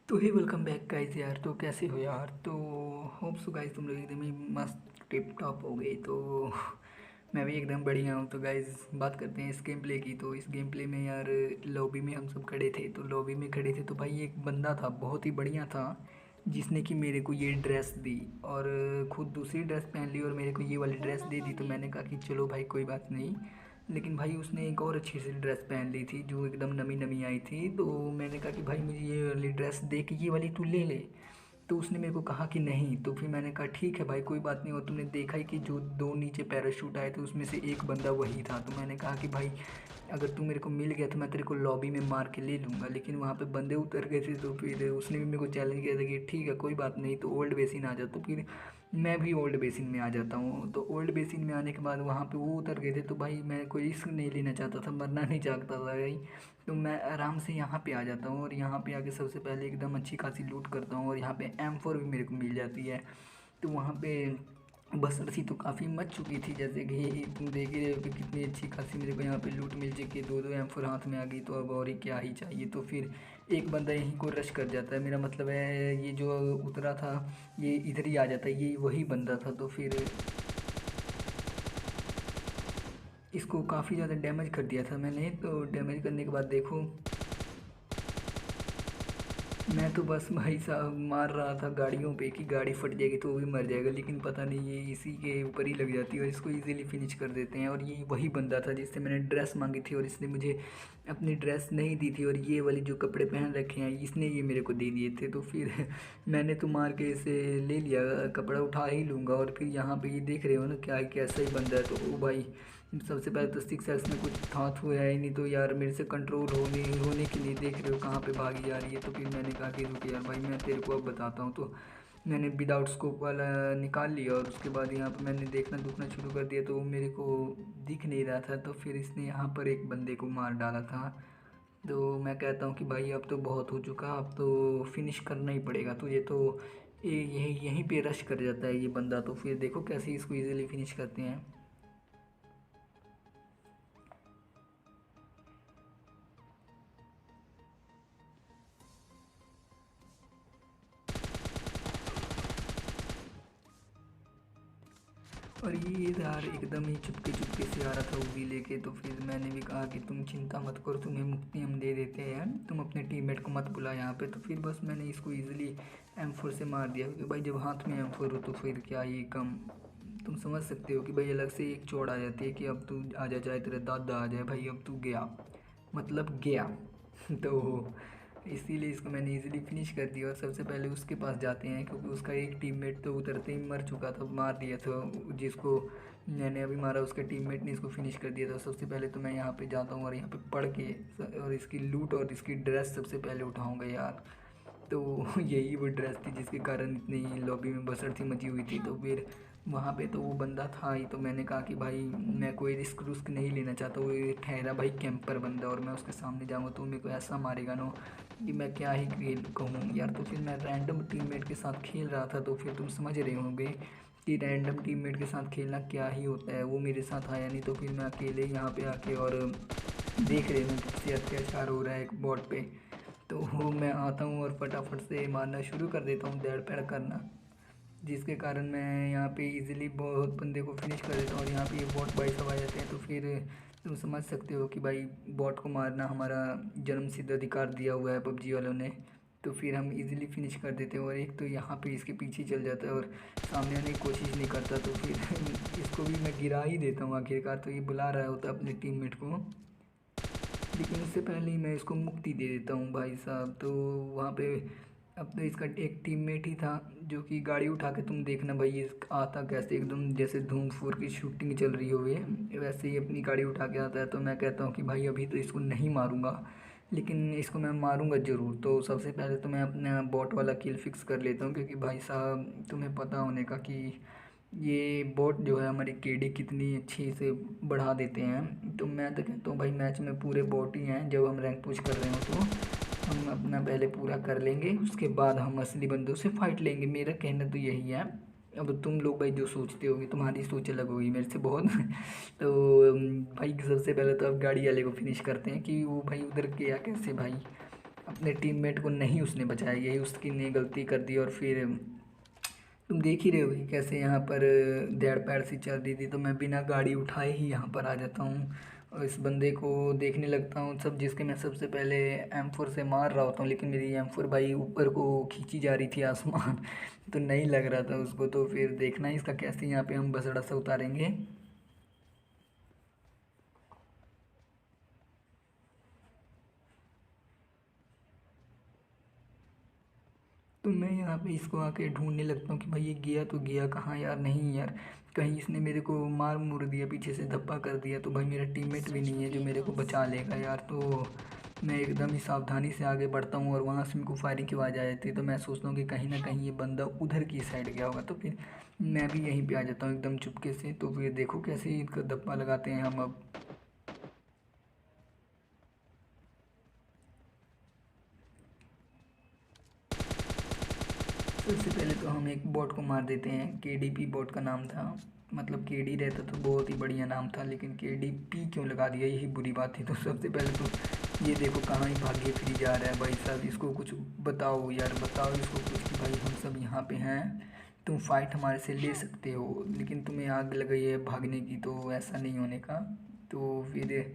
तो हे welcome back guys यार। तो कैसे हो यार? तो होप सो गाइस तुम लोग एकदम ही मस्त टिप टॉप हो गई। तो मैं भी एकदम बढ़िया हूँ। तो गाइस बात करते हैं इस गेम प्ले की। तो इस गेम प्ले में यार लॉबी में हम सब खड़े थे। तो लॉबी में खड़े थे तो भाई एक बंदा था बहुत ही बढ़िया था, जिसने कि मेरे को ये ड्रेस दी और खुद दूसरी ड्रेस पहन ली और मेरे को ये वाली ड्रेस दे दी। तो मैंने कहा कि चलो भाई कोई बात नहीं। लेकिन भाई उसने एक और अच्छी सी ड्रेस पहन ली थी जो एकदम नमी नमी आई थी। तो मैंने कहा कि भाई मुझे ये वाली ड्रेस दे के ये वाली तू ले ले। तो उसने मेरे को कहा कि नहीं। तो फिर मैंने कहा ठीक है भाई कोई बात नहीं। और तुमने देखा ही कि जो दो नीचे पैराशूट आए थे उसमें से एक बंदा वही था। तो मैंने कहा कि भाई अगर तू मेरे को मिल गया तो मैं तेरे को लॉबी में मार के ले लूँगा। लेकिन वहाँ पे बंदे उतर गए थे। तो फिर उसने भी मेरे को चैलेंज किया था कि ठीक है कोई बात नहीं तो ओल्ड बेसिन आ जा। तो फिर मैं भी ओल्ड बेसिन में आ जाता हूँ। तो ओल्ड बेसिन में आने के बाद वहाँ पे वो उतर गए थे। तो भाई मैं कोई रिस्क नहीं लेना चाहता था, मरना नहीं चाहता था भाई। तो मैं आराम से यहाँ पे आ जाता हूँ और यहाँ पे आके सबसे पहले एकदम अच्छी खासी लूट करता हूँ और यहाँ पे M4 भी मेरे को मिल जाती है। तो वहाँ पे बसरसी तो काफ़ी मच चुकी थी, जैसे कि तुम देख ही रहे हो कि कितनी अच्छी खासी मेरे को यहाँ पे लूट मिल चुकी है। दो दो M4 हाथ में आ गई। तो अब और ही क्या ही चाहिए। तो फिर एक बंदा यहीं को रश कर जाता है। मेरा मतलब है ये जो उतरा था ये इधर ही आ जाता है, ये वही बंदा था। तो फिर इसको काफ़ी ज़्यादा डैमेज कर दिया था मैंने। तो डैमेज करने के बाद देखो मैं तो बस भाई साहब मार रहा था गाड़ियों पे कि गाड़ी फट जाएगी तो वो भी मर जाएगा। लेकिन पता नहीं ये इसी के ऊपर ही लग जाती है और इसको इजीली फिनिश कर देते हैं। और ये वही बंदा था जिससे मैंने ड्रेस मांगी थी और इसने मुझे अपनी ड्रेस नहीं दी थी। और ये वाली जो कपड़े पहन रखे हैं इसने ये मेरे को दे दिए थे। तो फिर मैंने तो मार के इसे ले लिया, कपड़ा उठा ही लूँगा। और फिर यहाँ पे ये देख रहे हो ना क्या कैसा ही बंदा है। तो ओ भाई सबसे पहले तो 6x में कुछ था हुआ है ही नहीं। तो यार मेरे से कंट्रोल होने के लिए देख रहे हो कहाँ पे भागी जा रही है। तो फिर मैंने कहा कि रुक यार भाई मैं तेरे को अब बताता हूँ। तो मैंने विदाउट स्कोप वाला निकाल लिया और उसके बाद यहाँ पे मैंने देखना दुखना शुरू कर दिया। तो वो मेरे को दिख नहीं रहा था। तो फिर इसने यहाँ पर एक बंदे को मार डाला था। तो मैं कहता हूँ कि भाई अब तो बहुत हो चुका, अब तो फिनिश करना ही पड़ेगा तुझे। तो ये यहीं यहीं पे रश कर जाता है ये बंदा। तो फिर देखो कैसे इसको इजीली फिनिश करते हैं। और ये यार एकदम ही चुपके चुपके से आ रहा था उंगली लेके। तो फिर मैंने भी कहा कि तुम चिंता मत करो, तुम्हें मुक्ति हम दे देते हैं, तुम अपने टीममेट को मत बुला यहाँ पे। तो फिर बस मैंने इसको इजीली M4 से मार दिया क्योंकि भाई जब हाथ में M4 हो तो फिर क्या ये कम तुम समझ सकते हो कि भाई अलग से एक चौड़ आ जाती है कि अब तू आ जा, चाहे तेरा दादा आ जाए भाई अब तू गया, मतलब गया। तो इसीलिए इसको मैंने इजीली फिनिश कर दिया। और सबसे पहले उसके पास जाते हैं क्योंकि उसका एक टीममेट तो उतरते ही मर चुका था, मार दिया था जिसको मैंने अभी मारा उसका टीममेट ने इसको फिनिश कर दिया था। सबसे पहले तो मैं यहाँ पे जाता हूँ और यहाँ पे पढ़ के और इसकी लूट और इसकी ड्रेस सबसे पहले उठाऊँगा यार। तो यही वो ड्रेस थी जिसके कारण इतनी लॉबी में बसरती मची हुई थी। तो फिर वहाँ पे तो वो बंदा था ही। तो मैंने कहा कि भाई मैं कोई रिस्क रुस्क नहीं लेना चाहता। वो ये ठहरा भाई कैंपर बंदा और मैं उसके सामने जाऊँगा तो मेरे को ऐसा मारेगा ना कि मैं क्या ही कहूँ यार। तो फिर मैं रैंडम टीममेट के साथ खेल रहा था। तो फिर तुम समझ रहे होंगे कि रैंडम टीममेट के साथ खेलना क्या ही होता है। वो मेरे साथ आया नहीं तो फिर मैं अकेले यहाँ पे आके और देख रहे हूँ किससे अत्याचार हो रहा है एक बॉट पे। तो वो मैं आता हूँ और फटाफट से मारना शुरू कर देता हूँ, दड़ पैड़ करना, जिसके कारण मैं यहाँ पे इजीली बहुत बंदे को फिनिश कर देता हूँ। और यहाँ पे ये बॉट भाई सब आ जाते हैं। तो फिर तुम समझ सकते हो कि भाई बॉट को मारना हमारा जन्मसिद्ध अधिकार दिया हुआ है पबजी वालों ने। तो फिर हम इजीली फिनिश कर देते हैं। और एक तो यहाँ पे इसके पीछे चल जाता है और सामने आने की कोशिश नहीं करता। तो फिर इसको भी मैं गिरा ही देता हूँ आखिरकार। तो ये बुला रहा होता है अपने टीममेट को, लेकिन उससे पहले ही मैं इसको मुक्ति दे देता हूँ भाई साहब। तो वहाँ पे अब तो इसका एक टीममेट ही था जो कि गाड़ी उठा के तुम देखना भाई ये आता कैसे एकदम जैसे धूम 4 की शूटिंग चल रही हो वैसे ही अपनी गाड़ी उठा के आता है। तो मैं कहता हूँ कि भाई अभी तो इसको नहीं मारूंगा लेकिन इसको मैं मारूंगा ज़रूर। तो सबसे पहले तो मैं अपना बॉट वाला किल फिक्स कर लेता हूँ क्योंकि भाई साहब तुम्हें पता होने का कि ये बॉट जो है हमारी केडी कितनी अच्छी से बढ़ा देते हैं। तो मैं तो कहता हूँ भाई मैच में पूरे बॉट ही हैं। जब हम रैंक पुश कर रहे हो तो हम अपना पहले पूरा कर लेंगे, उसके बाद हम असली बंदों से फाइट लेंगे। मेरा कहना तो यही है। अब तुम लोग भाई जो सोचते होगे तुम्हारी सोच अलग होगी मेरे से बहुत। तो भाई सबसे पहले तो अब गाड़ी वाले को फिनिश करते हैं कि वो भाई उधर गया कैसे भाई। अपने टीममेट को नहीं उसने बचाया, यही उसकी ने गलती कर दी। और फिर तुम देख ही रहे हो कि कैसे यहाँ पर देड़ पैड़ सी चल रही थी, तो मैं बिना गाड़ी उठाए ही यहाँ पर आ जाता हूँ और इस बंदे को देखने लगता हूँ सब, जिसके मैं सबसे पहले M4 से मार रहा होता हूँ, लेकिन मेरी M4 भाई ऊपर को खींची जा रही थी आसमान तो नहीं लग रहा था उसको। तो फिर देखना ही इसका कैसे यहाँ पे हम बसड़ा सा उतारेंगे। तो मैं यहाँ पे इसको आके ढूंढने लगता हूँ कि भाई ये गया तो गया कहाँ यार, नहीं यार कहीं इसने मेरे को मार मुड़ दिया, पीछे से धप्पा कर दिया, तो भाई मेरा टीममेट भी नहीं है जो मेरे को बचा लेगा यार। तो मैं एकदम ही सावधानी से आगे बढ़ता हूँ और वहाँ से मेरे को फायरिंग की आवाज़ आ जाती है। तो मैं सोचता हूँ कि कहीं ना कहीं ये बंदा उधर की साइड गया होगा, तो फिर मैं भी यहीं पे आ जाता हूँ एकदम चुपके से। तो फिर देखो कैसे इनका धप्पा लगाते हैं हम अब। सबसे पहले तो हम एक बॉट को मार देते हैं, KDP बॉट का नाम था, मतलब KD रहता तो बहुत ही बढ़िया नाम था, लेकिन KDP क्यों लगा दिया, यही बुरी बात थी। तो सबसे पहले तो ये देखो कहाँ ही भागे फिरी जा रहा है भाई साहब, इसको कुछ बताओ यार, बताओ इसको कुछ कि भाई हम सब यहाँ पे हैं, तुम फाइट हमारे से ले सकते हो, लेकिन तुम्हें आग लग गई है भागने की, तो ऐसा नहीं होने का। तो फिर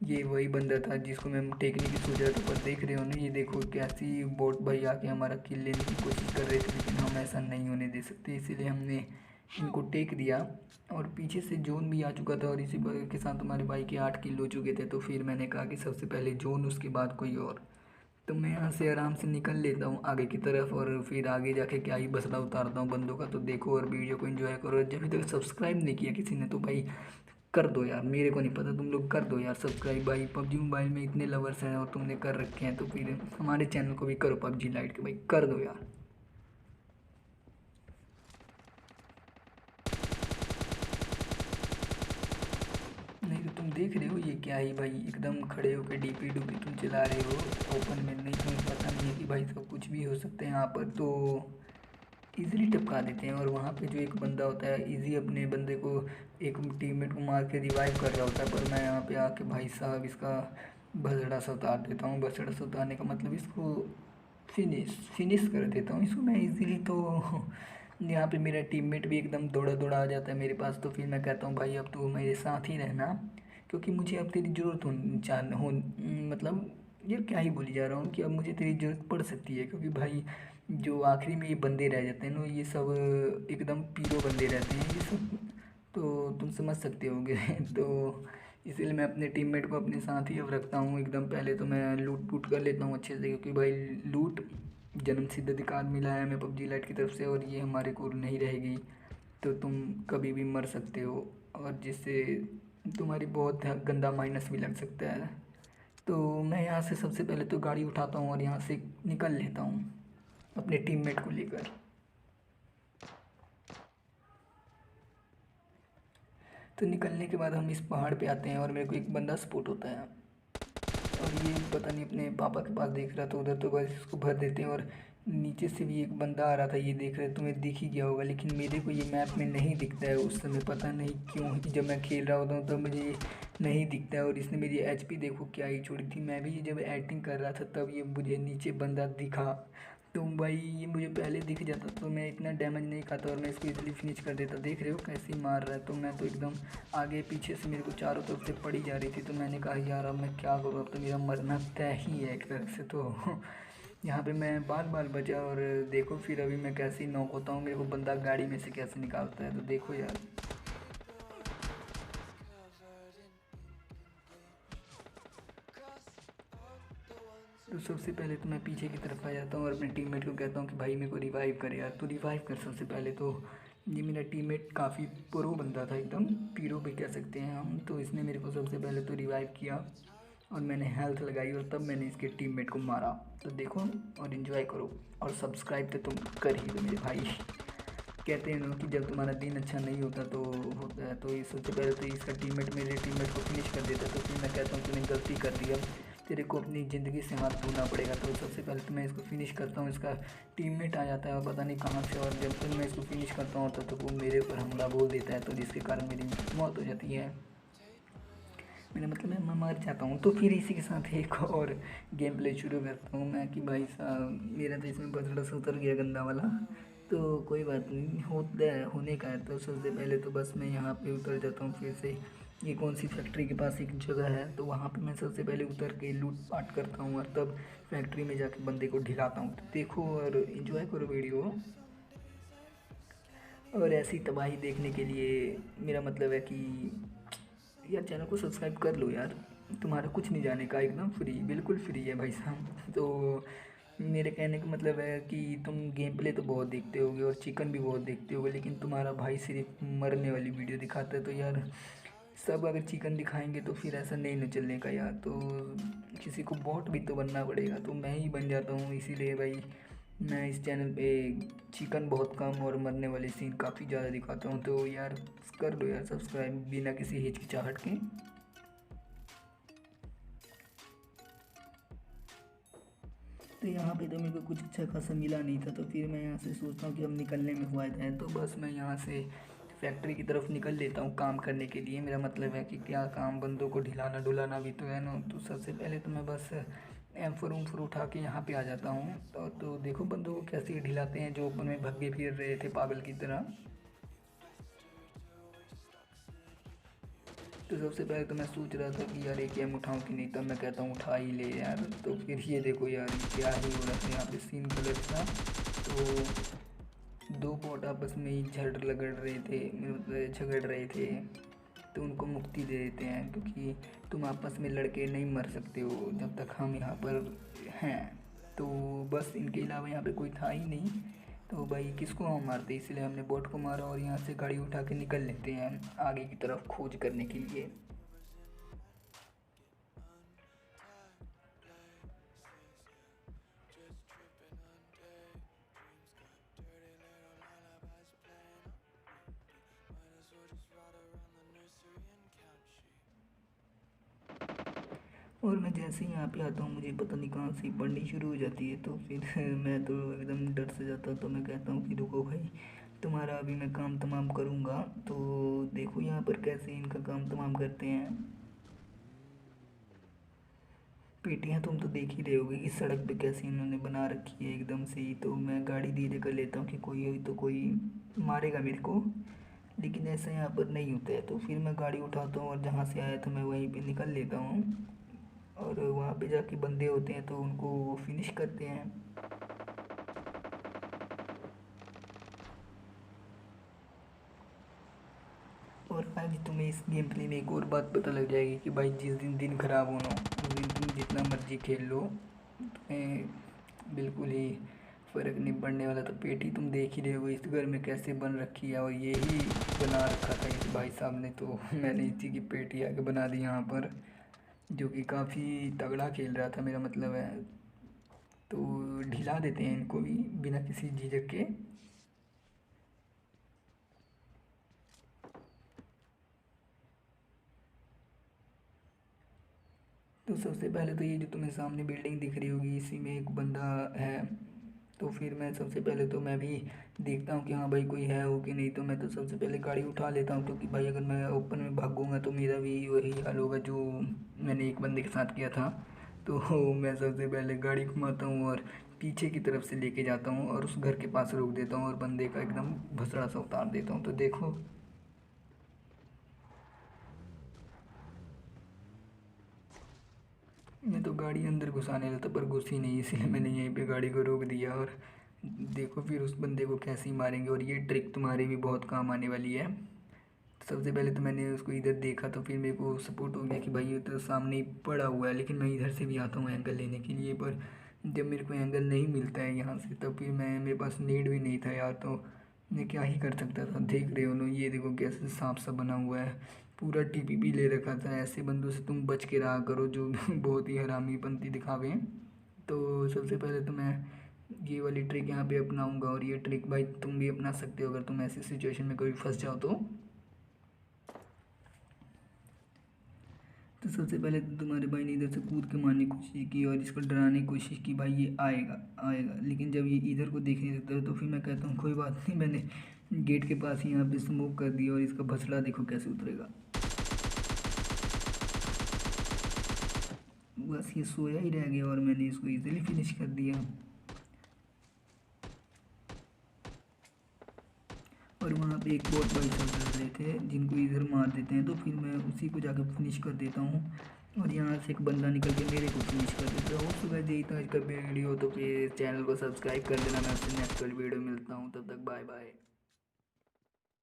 ये वही बंदा था जिसको मैं टेकने की सोच रहा था, पर देख रहे हो ना, ये देखो कैसी बोट भाई आके हमारा किल लेने की कोशिश कर रहे थे, लेकिन हम ऐसा नहीं होने दे सकते, इसीलिए हमने इनको टेक दिया। और पीछे से जोन भी आ चुका था और इसी के साथ हमारे भाई के 8 किल हो चुके थे। तो फिर मैंने कहा कि सबसे पहले जोन, उसके बाद कोई और। तो मैं यहाँ से आराम से निकल लेता हूँ आगे की तरफ और फिर आगे जाके क्या ही बसला उतारता हूँ बंदों का। तो देखो और वीडियो को एंजॉय करो। जब अभी तक सब्सक्राइब नहीं किया किसी ने तो भाई कर दो यार, मेरे को नहीं पता, तुम लोग कर दो यार सब्सक्राइब भाई। पबजी मोबाइल में इतने लवर्स हैं और तुमने कर रखे हैं, तो फिर हमारे चैनल को भी करो पबजी लाइट के, भाई कर दो यार। नहीं तो तुम देख रहे हो ये क्या ही भाई, एकदम खड़े होकर डीपी डूपी तुम चला रहे हो ओपन में, नहीं तुम्हें पता नहीं है कि भाई सब कुछ भी हो सकता है यहाँ पर। तो इजीली टपका देते हैं और वहाँ पे जो एक बंदा होता है इजी अपने बंदे को, एक टीममेट को मार के रिवाइव कर रहा होता है, पर मैं यहाँ पे आके भाई साहब इसका भसड़ा सा उतार देता हूँ। भसड़ा सा उतारने का मतलब इसको फिनिश फिनिश कर देता हूँ इसको मैं इजीली। तो यहाँ पे मेरा टीममेट भी एकदम दौड़ा दौड़ा आ जाता है मेरे पास। तो फिर मैं कहता हूँ भाई अब तू मेरे साथ ही रहना, क्योंकि मुझे अब तेरी ज़रूरत हो मतलब ये क्या ही बोली जा रहा हूँ कि अब मुझे तेरी ज़रूरत पड़ सकती है, क्योंकि भाई जो आखिरी में ये बंदे रह जाते हैं ना, ये सब एकदम पीरो बंदे रहते हैं ये सब, तो तुम समझ सकते होगे तो इसलिए मैं अपने टीममेट को अपने साथ ही अब रखता हूँ एकदम। पहले तो मैं लूट पूट कर लेता हूँ अच्छे से, क्योंकि भाई लूट जन्मसिद्ध अधिकार मिला है हमें पबजी लाइट की तरफ से, और ये हमारे को नहीं रहेगी तो तुम कभी भी मर सकते हो, और जिससे तुम्हारी बहुत गंदा माइनस भी लग सकता है। तो मैं यहाँ से सबसे पहले तो गाड़ी उठाता हूँ और यहाँ से निकल लेता हूँ अपने टीममेट को लेकर। तो निकलने के बाद हम इस पहाड़ पे आते हैं और मेरे को एक बंदा स्पॉट होता है, और ये पता नहीं अपने पापा के पास देख रहा था उधर, तो बस इसको भर देते हैं। और नीचे से भी एक बंदा आ रहा था, ये देख रहे तुम्हें दिख ही गया होगा, लेकिन मेरे को ये मैप में नहीं दिखता है उस समय, पता नहीं क्यों, जब मैं खेल रहा होता हूँ तब मुझे नहीं दिखता है। और इसने मेरी HP देखो क्या ही छोड़ी थी, मैं भी जब एक्टिंग कर रहा था तब ये मुझे नीचे बंदा दिखा। तो भाई ये मुझे पहले दिख जाता तो मैं इतना डैमेज नहीं खाता और मैं इसको इजीली फिनिश कर देता। देख रहे हो कैसे मार रहा है, तो मैं तो एकदम आगे पीछे से मेरे को चारों तरफ से पड़ी जा रही थी। तो मैंने कहा यार अब मैं क्या करूँ, अब तो मेरा मरना तय ही है एक तरह से। तो यहाँ पे मैं बाल बाल बचा, और देखो फिर अभी मैं कैसे नॉक होता हूँ, मेरे को बंदा गाड़ी में से कैसे निकालता है, तो देखो यार। तो सबसे पहले तो मैं पीछे की तरफ आ जाता हूँ और अपने टीममेट को कहता हूँ कि भाई मेरे को रिवाइव कर यार, तो रिवाइव कर सबसे पहले। तो ये मेरा टीममेट काफ़ी प्रो बंदा था, एकदम पीरो भी कह सकते हैं हम, तो इसने मेरे को सबसे पहले तो रिवाइव किया और मैंने हेल्थ लगाई और तब मैंने इसके टीममेट को मारा। तो देखो और इन्जॉय करो, और सब्सक्राइब तो तुम कर ही दो मेरे भाई। कहते हैं ना कि जब तुम्हारा दिन अच्छा नहीं होता तो होता है, तो ये सबसे पहले तो इसका टीममेट मेरे टीममेट को फिनिश कर देता है। तो फिर मैं कहता हूँ तूने गलती कर दी, अब तेरे को अपनी ज़िंदगी से हाथ धोना पड़ेगा। तो सबसे पहले तो मैं इसको फिनिश करता हूँ, इसका टीममेट आ जाता है और पता नहीं कहाँ से, और जब तक मैं इसको फिनिश करता हूँ तब तक वो मेरे ऊपर हमला बोल देता है, तो जिसके कारण मेरी मौत हो जाती है। मेरा मतलब है मैं मर जाता हूँ। तो फिर इसी के साथ एक और गेम प्ले शुरू करता हूँ मैं कि भाई साहब मेरा तो इसमें बजड़ा सा उतर गया गंदा वाला। तो कोई बात नहीं, होता है, होने का है। तो सबसे पहले तो बस मैं यहाँ पे उतर जाता हूँ फिर से। ये कौन सी फैक्ट्री के पास एक जगह है, तो वहाँ पे मैं सबसे पहले उतर के लूट पाट करता हूँ और तब फैक्ट्री में जाके बंदे को ढिलाता हूँ। तो देखो और इन्जॉय करो वीडियो। और ऐसी तबाही देखने के लिए मेरा मतलब है कि यार चैनल को सब्सक्राइब कर लो यार। तुम्हारा कुछ नहीं जाने का, एकदम फ्री, बिल्कुल फ्री है भाई साहब। तो मेरे कहने का मतलब है कि तुम गेम प्ले तो बहुत देखते होगे और चिकन भी बहुत देखते होगे, लेकिन तुम्हारा भाई सिर्फ मरने वाली वीडियो दिखाता है। तो यार सब अगर चिकन दिखाएंगे तो फिर ऐसा नहीं न चलने का यार। तो किसी को बॉट भी तो बनना पड़ेगा, तो मैं ही बन जाता हूँ। इसीलिए भाई मैं इस चैनल पे चिकन बहुत कम और मरने वाले सीन काफ़ी ज़्यादा दिखाता हूँ। तो यार कर दो यार सब्सक्राइब बिना किसी हिचकिचाहट के। तो यहाँ पे तो मेरे को कुछ अच्छा खासा मिला नहीं था, तो फिर मैं यहाँ से सोचता हूँ कि अब निकलने में हुआ है, तो बस मैं यहाँ से फैक्ट्री की तरफ निकल लेता हूँ काम करने के लिए। मेरा मतलब है कि क्या काम, बंदों को ढिलाना डुलाना भी तो है ना। तो सबसे पहले तो मैं बस M4 उठा के यहाँ पे आ जाता हूँ। तो देखो बंदों को कैसे ढिलाते हैं जो ओपन में भगे फिर रहे थे पागल की तरह। तो सबसे पहले तो मैं सोच रहा था कि यार एक एम उठाऊँ कि नहीं, तब मैं कहता हूँ उठा ही ले यार। तो फिर ये देखो यार क्या ही हो रहा था यहाँ पे सीन कलर था। तो दो बॉट आपस में ही झगड़ रहे थे। तो उनको मुक्ति दे देते हैं, क्योंकि तुम आपस में लड़के नहीं मर सकते हो जब तक हम यहाँ पर हैं। तो बस इनके अलावा यहाँ पे कोई था ही नहीं। तो भाई किसको हम मारते, इसलिए हमने बोट को मारा और यहाँ से गाड़ी उठा के निकल लेते हैं आगे की तरफ खोज करने के लिए। और मैं जैसे ही यहाँ पे आता हूँ मुझे पता नहीं कहाँ से पढ़नी शुरू हो जाती है। तो फिर मैं तो एकदम डर से जाता हूँ। तो मैं कहता हूँ कि रुको भाई, तुम्हारा अभी मैं काम तमाम करूँगा। तो देखो यहाँ पर कैसे इनका काम तमाम करते हैं। पेटियाँ तुम तो देख ही रहे होगे कि सड़क पे कैसे इन्होंने बना रखी है एकदम से ही। तो मैं गाड़ी धीरे कर लेता हूँ कि कोई हो तो कोई मारेगा मेरे को, लेकिन ऐसा यहाँ पर नहीं होता है। तो फिर मैं गाड़ी उठाता हूँ और जहाँ से आया था मैं वहीं पे निकल लेता हूँ। और वहाँ पे जाके बंदे होते हैं तो उनको फिनिश करते हैं। और आज तुम्हें इस गेम प्ले में एक और बात पता लग जाएगी कि भाई जिस दिन दिन खराब होना उस दिन तुम जितना मर्जी खेल लो, तुम्हें बिल्कुल ही फ़र्क नहीं पड़ने वाला। तो पेटी तुम देख ही रहे हो इस घर में कैसे बन रखी है, और यही बना रखा था इस भाई साहब ने। तो मैंने इसी की पेटी आके बना दी यहाँ पर, जो कि काफ़ी तगड़ा खेल रहा था मेरा मतलब है। तो ढिला देते हैं इनको भी बिना किसी झिझक के। तो सबसे पहले तो ये जो तुम्हें सामने बिल्डिंग दिख रही होगी इसी में एक बंदा है। तो फिर मैं सबसे पहले तो मैं भी देखता हूँ कि हाँ भाई कोई है हो कि नहीं। तो मैं तो सबसे पहले गाड़ी उठा लेता हूँ, क्योंकि भाई अगर मैं ओपन में भागूंगा तो मेरा भी वही हाल होगा जो मैंने एक बंदे के साथ किया था। तो मैं सबसे पहले गाड़ी घुमाता हूँ और पीछे की तरफ से लेके जाता हूँ और उस घर के पास रोक देता हूँ और बंदे का एकदम भसड़ा सा उतार देता हूँ। तो देखो मैं तो गाड़ी अंदर घुसाने लगा पर घुसी नहीं, इसलिए मैंने यहीं पे गाड़ी को रोक दिया। और देखो फिर उस बंदे को कैसे ही मारेंगे, और ये ट्रिक तुम्हारे भी बहुत काम आने वाली है। सबसे पहले तो मैंने उसको इधर देखा तो फिर मेरे को सपोर्ट हो गया कि भाई ये तो सामने ही पड़ा हुआ है, लेकिन मैं इधर से भी आता हूँ एंगल लेने के लिए। पर जब मेरे को एंगल नहीं मिलता है यहाँ से, तब फिर मेरे पास नीड भी नहीं था यार। तो मैं क्या ही कर सकता था। देख रहे हो ना, ये देखो कैसे सांप सा बना हुआ है, पूरा TPP ले रखा था। ऐसे बंदों से तुम बच के रहा करो जो बहुत ही हरामीपंती दिखावे। तो सबसे पहले तो मैं ये वाली ट्रिक यहाँ पे अपनाऊंगा, और ये ट्रिक भाई तुम भी अपना सकते हो अगर तुम ऐसी सिचुएशन में कभी फंस जाओ तो। तो सबसे पहले तो तुम्हारे भाई ने इधर से कूद के मारने की कोशिश की और इसको डराने की कोशिश की, भाई ये आएगा आएगा। लेकिन जब ये इधर को देख नहीं सकता तो फिर मैं कहता हूँ कोई बात नहीं, मैंने गेट के पास ही यहाँ पे स्मोक कर दिया और इसका भसड़ा देखो कैसे उतरेगा। बस ये सोया ही रह गया और मैंने इसको इजीली फिनिश कर दिया। और वहाँ पे एक बॉट भाई साहब लड़ रहे थे जिनको इधर मार देते हैं, तो फिर मैं उसी को जाकर फिनिश कर देता हूँ और यहाँ से एक बंदा निकल के मेरे को फिनिश कर देता है। तो गाइस यही था आज का वीडियो, तो फिर चैनल को सब्सक्राइब कर देना। मैं आपसे नेक्स्ट वाली वीडियो मिलता हूँ, तब तक बाय बाय।